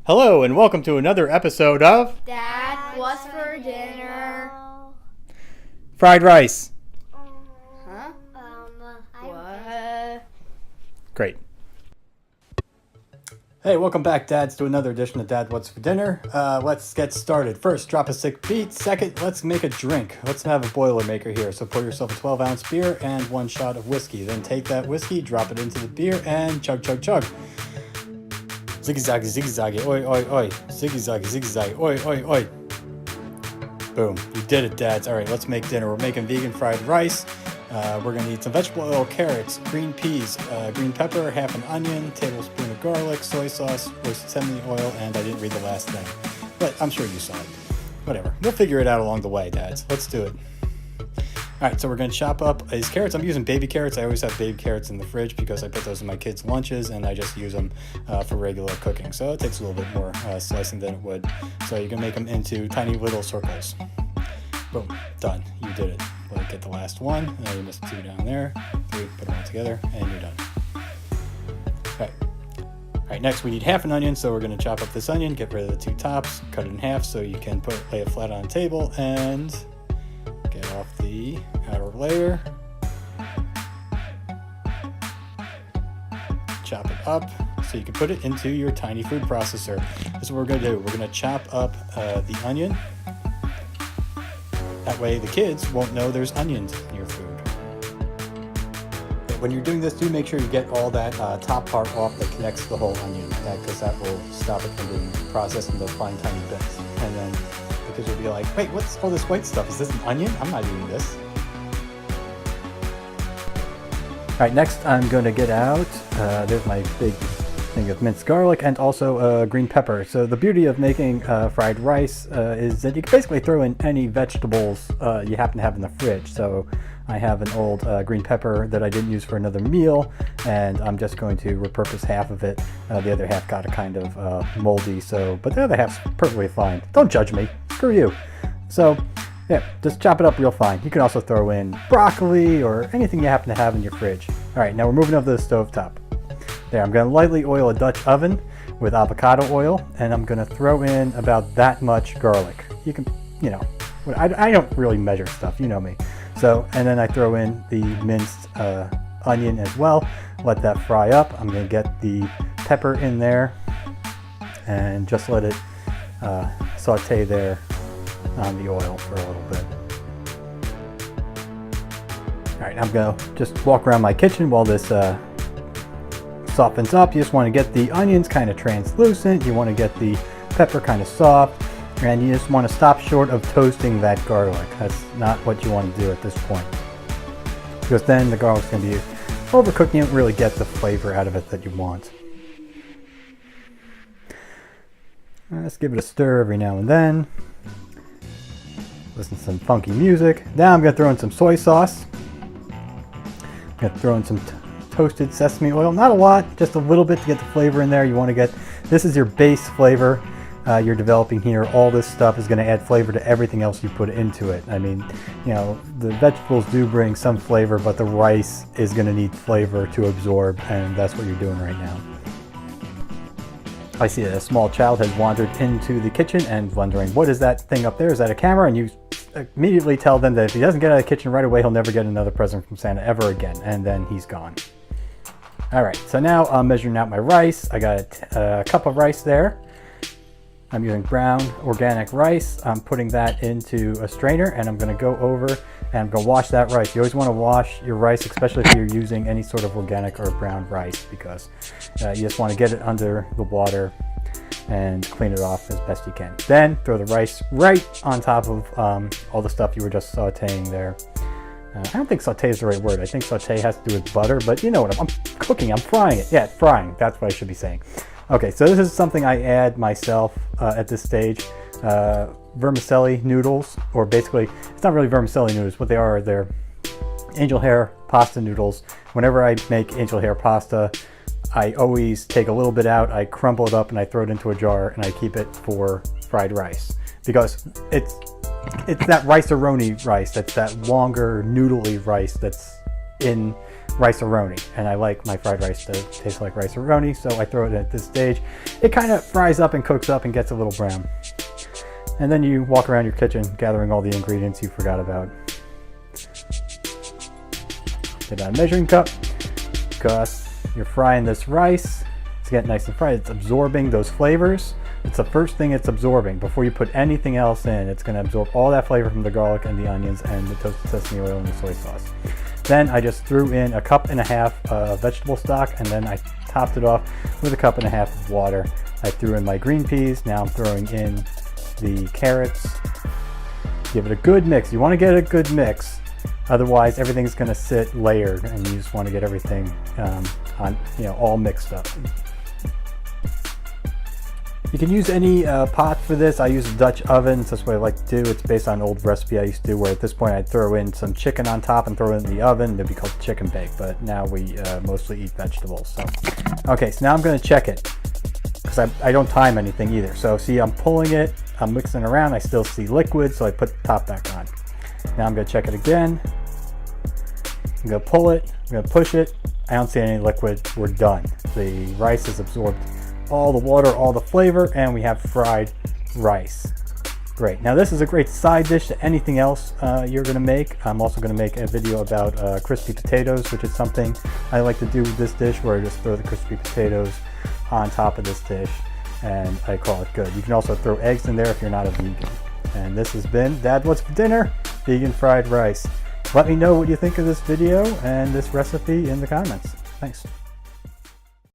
Hello and welcome to another episode of Dad, what's for dinner? Fried Rice. Huh? What? Great. Hey, welcome back, Dads, to another edition of Dad, What's for Dinner. Let's get started. First, drop a sick beat. Second, let's make a drink. Let's have a Boilermaker here. So pour yourself a 12-ounce beer and 1 shot of whiskey. Then take that whiskey, drop it into the beer, and chug, chug, chug. Ziggy-zaggy, ziggy-zaggy, oi, oi, oi. Ziggy-zaggy, ziggy-zaggy, oi, oi, oi. Boom. You did it, Dads. All right, let's make dinner. We're making vegan fried rice. We're going to need some vegetable oil, carrots, green peas, green pepper, half an onion, tablespoon of garlic, soy sauce, sesame oil, and I didn't read the last thing. But I'm sure you saw it. Whatever. We'll figure it out along the way, Dads. Let's do it. All right, so we're going to chop up these carrots. I'm using baby carrots. I always have baby carrots in the fridge because I put those in my kids' lunches, and I just use them for regular cooking. So it takes a little bit more slicing than it would. So you can make them into tiny little circles. Boom, done. You did it. Let it get the last one. You missed 2 down there. 3, put them all together, and you're done. Okay. All right, next we need half an onion, so we're going to chop up this onion, get rid of the 2 tops, cut it in half so you can lay it flat on a table, and get off the outer layer. Chop it up so you can put it into your tiny food processor. This is what we're going to do. We're going to chop up the onion. That way the kids won't know there's onions in your food. When you're doing this, do make sure you get all that top part off that connects the whole onion, because that will stop it from being processed into fine tiny bits. And then the kids will be like, wait, what's all this white stuff? Is this an onion? I'm not eating this. All right, next I'm going to get out, there's my big thing of minced garlic and also green pepper. So the beauty of making fried rice is that you can basically throw in any vegetables you happen to have in the fridge. So I have an old green pepper that I didn't use for another meal, and I'm just going to repurpose half of it. The other half got a kind of moldy, but the other half's perfectly fine. Don't judge me. Screw you. So yeah, just chop it up real fine. You can also throw in broccoli or anything you happen to have in your fridge. All right, now we're moving over to the stove top. There, I'm going to lightly oil a Dutch oven with avocado oil, and I'm going to throw in about that much garlic. You can, I don't really measure stuff, you know me. So, and then I throw in the minced onion as well. Let that fry up. I'm going to get the pepper in there and just let it saute there on the oil for a little bit. All right, I'm going to just walk around my kitchen while this softens up. You just want to get the onions kind of translucent. You want to get the pepper kind of soft, and you just want to stop short of toasting that garlic. That's not what you want to do at this point, because then the garlic's going to be overcooked. You don't really get the flavor out of it that you want. Let's give it a stir every now and then. Listen to some funky music. Now I'm going to throw in some soy sauce. I'm going to throw in some toasted sesame oil. Not a lot, just a little bit to get the flavor in there. You want to get, this is your base flavor you're developing here. All this stuff is going to add flavor to everything else you put into it. I mean, the vegetables do bring some flavor, but the rice is going to need flavor to absorb, and that's what you're doing right now. I see a small child has wandered into the kitchen and wondering, what is that thing up there? Is that a camera? And you immediately tell them that if he doesn't get out of the kitchen right away, he'll never get another present from Santa ever again. And then he's gone. All right, so now I'm measuring out my rice. I got a cup of rice there. I'm using brown organic rice. I'm putting that into a strainer, and I'm going to go over and I'm going to wash that rice. You always want to wash your rice, especially if you're using any sort of organic or brown rice, because you just want to get it under the water and clean it off as best you can. Then throw the rice right on top of all the stuff you were just sauteing there. I don't think saute is the right word. I think saute has to do with butter, but you know what, I'm cooking, I'm frying it. Yeah, frying, that's what I should be saying. Okay, so this is something I add myself at this stage. Vermicelli noodles, or basically, it's not really vermicelli noodles. What they are, they're angel hair pasta noodles. Whenever I make angel hair pasta, I always take a little bit out, I crumble it up, and I throw it into a jar, and I keep it for fried rice. Because it's that rice-a-roni rice, that's that longer noodly rice that's in rice-a-roni, and I like my fried rice to taste like rice-a-roni, so I throw it at this stage. It kind of fries up and cooks up and gets a little brown. And then you walk around your kitchen gathering all the ingredients you forgot about. Get out a measuring cup because you're frying this rice. It's getting nice and fried. It's absorbing those flavors. It's the first thing it's absorbing. Before you put anything else in, it's going to absorb all that flavor from the garlic and the onions and the toasted sesame oil and the soy sauce. Then I just threw in 1.5 cups of vegetable stock, and then I topped it off with 1.5 cups of water. I threw in my green peas. Now I'm throwing in the carrots. Give it a good mix. You want to get a good mix, otherwise everything's going to sit layered, and you just want to get everything all mixed up. You can use any pot for this. I use a Dutch oven. That's what I like to do. It's based on an old recipe I used to do, where at this point I'd throw in some chicken on top and throw it in the oven. It'd be called chicken bake, but now we mostly eat vegetables. So, okay, so now I'm going to check it because I don't time anything either. So see, I'm pulling it, I'm mixing around, I still see liquid, so I put the top back on. Now I'm going to check it again. I'm going to pull it, I'm going to push it. I don't see any liquid. We're done. The rice has absorbed all the water, all the flavor, and we have fried rice. Great. Now this is a great side dish to anything else you're going to make. I'm also going to make a video about crispy potatoes, which is something I like to do with this dish, where I just throw the crispy potatoes on top of this dish and I call it good. You can also throw eggs in there if you're not a vegan. And this has been Dad, What's for Dinner? Vegan fried rice. Let me know what you think of this video and this recipe in the comments. Thanks.